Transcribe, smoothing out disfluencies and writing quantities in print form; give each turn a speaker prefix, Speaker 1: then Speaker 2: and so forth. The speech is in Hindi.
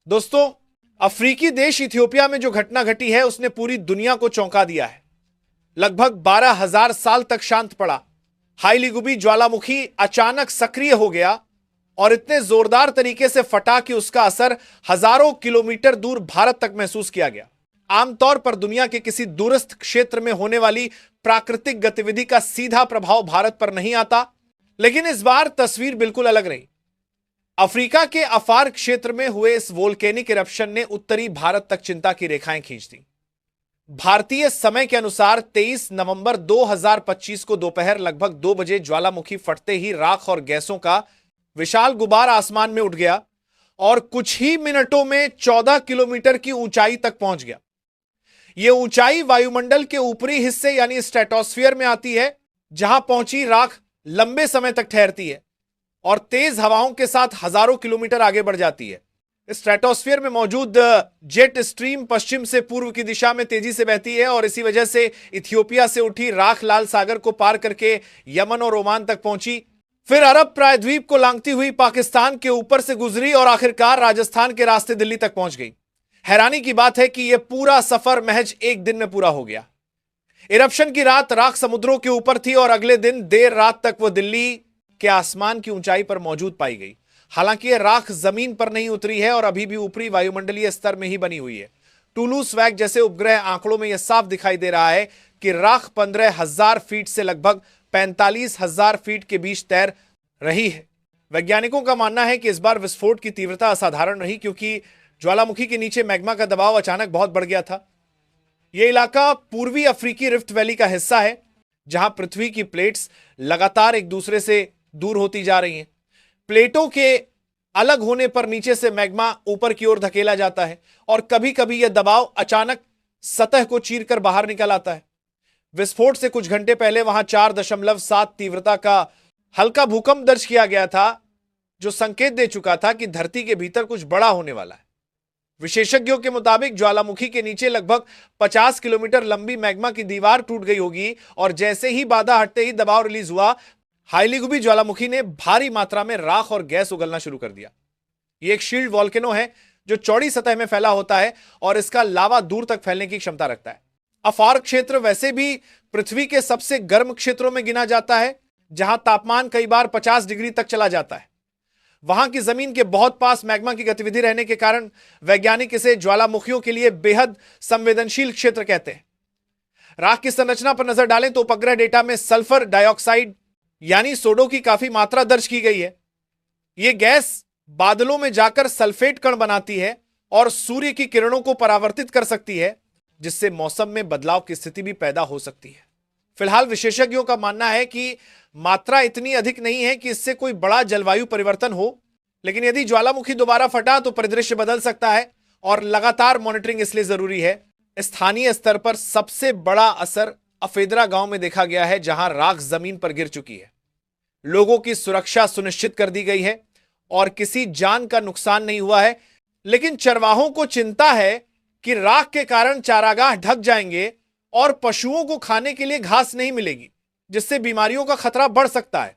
Speaker 1: दोस्तों, अफ्रीकी देश इथियोपिया में जो घटना घटी है उसने पूरी दुनिया को चौंका दिया है। लगभग 12,000 साल तक शांत पड़ा हाइलीगुबी ज्वालामुखी अचानक सक्रिय हो गया और इतने जोरदार तरीके से फटा कि उसका असर हजारों किलोमीटर दूर भारत तक महसूस किया गया। आमतौर पर दुनिया के किसी दूरस्थ क्षेत्र में होने वाली प्राकृतिक गतिविधि का सीधा प्रभाव भारत पर नहीं आता, लेकिन इस बार तस्वीर बिल्कुल अलग रही। अफ्रीका के अफार क्षेत्र में हुए इस वोल्केनिक इरप्शन ने उत्तरी भारत तक चिंता की रेखाएं खींच दी। भारतीय समय के अनुसार 23 नवंबर 2025 को दोपहर लगभग 2 बजे ज्वालामुखी फटते ही राख और गैसों का विशाल गुबार आसमान में उठ गया और कुछ ही मिनटों में 14 किलोमीटर की ऊंचाई तक पहुंच गया। यह ऊंचाई वायुमंडल के ऊपरी हिस्से यानी स्ट्रेटोस्फीयर में आती है, जहां पहुंची राख लंबे समय तक ठहरती है और तेज हवाओं के साथ हजारों किलोमीटर आगे बढ़ जाती है। स्ट्रेटोस्फीयर में मौजूद जेट स्ट्रीम पश्चिम से पूर्व की दिशा में तेजी से बहती है और इसी वजह से इथियोपिया से उठी राख लाल सागर को पार करके यमन और ओमान तक पहुंची, फिर अरब प्रायद्वीप को लांघती हुई पाकिस्तान के ऊपर से गुजरी और आखिरकार राजस्थान के रास्ते दिल्ली तक पहुंच गई। हैरानी की बात है कि यह पूरा सफर महज एक दिन में पूरा हो गया। इरप्शन की रात राख समुद्रों के ऊपर थी और अगले दिन देर रात तक वह दिल्ली के आसमान की ऊंचाई पर मौजूद पाई गई। हालांकि यह राख जमीन पर नहीं उतरी है और अभी भी ऊपरी वायुमंडलीय स्तर में ही बनी हुई है। टूलू स्वैग जैसे उपग्रह आंकड़ों में यह साफ दिखाई दे रहा है कि राख 15,000 फीट से लगभग 45,000 फीट के बीच तैर रही है। वैज्ञानिकों का मानना है कि इस बार विस्फोट की तीव्रता असाधारण रही, क्योंकि ज्वालामुखी के नीचे मैग्मा का दबाव अचानक बहुत बढ़ गया था। यह इलाका पूर्वी अफ्रीकी रिफ्ट वैली का हिस्सा है, जहां पृथ्वी की प्लेट्स लगातार एक दूसरे से दूर होती जा रही हैं। प्लेटों के अलग होने पर नीचे से मैग्मा ऊपर की ओर धकेला जाता है और कभी कभी यह दबाव अचानक सतह को चीरकर बाहर निकल आता है। विस्फोट से कुछ घंटे पहले वहां 4.7 तीव्रता का हल्का भूकंप दर्ज किया गया था, जो संकेत दे चुका था कि धरती के भीतर कुछ बड़ा होने वाला है। विशेषज्ञों के मुताबिक ज्वालामुखी के नीचे लगभग 50 किलोमीटर लंबी मैग्मा की दीवार टूट गई होगी और जैसे ही बाधा हटते ही दबाव रिलीज हुआ, हाइलीगुबी ज्वालामुखी ने भारी मात्रा में राख और गैस उगलना शुरू कर दिया। यह एक शील्ड वॉल्केनो है जो चौड़ी सतह में फैला होता है और इसका लावा दूर तक फैलने की क्षमता रखता है। अफार क्षेत्र वैसे भी पृथ्वी के सबसे गर्म क्षेत्रों में गिना जाता है, जहां तापमान कई बार 50 डिग्री तक चला जाता है। वहां की जमीन के बहुत पास मैग्मा की गतिविधि रहने के कारण वैज्ञानिक इसे ज्वालामुखियों के लिए बेहद संवेदनशील क्षेत्र कहते हैं। राख की संरचना पर नजर डालें तो उपग्रह डेटा में सल्फर डाइऑक्साइड यानी सोडो की काफी मात्रा दर्ज की गई है। यह गैस बादलों में जाकर सल्फेट कण बनाती है और सूर्य की किरणों को परावर्तित कर सकती है, जिससे मौसम में बदलाव की स्थिति भी पैदा हो सकती है। फिलहाल विशेषज्ञों का मानना है कि मात्रा इतनी अधिक नहीं है कि इससे कोई बड़ा जलवायु परिवर्तन हो, लेकिन यदि ज्वालामुखी दोबारा फटा तो परिदृश्य बदल सकता है और लगातार मॉनिटरिंग इसलिए जरूरी है। स्थानीय स्तर पर सबसे बड़ा असर अफेदरा गांव में देखा गया है, जहां राख जमीन पर गिर चुकी है। लोगों की सुरक्षा सुनिश्चित कर दी गई है और किसी जान का नुकसान नहीं हुआ है, लेकिन चरवाहों को चिंता है कि राख के कारण चारागाह ढक जाएंगे और पशुओं को खाने के लिए घास नहीं मिलेगी, जिससे बीमारियों का खतरा बढ़ सकता है।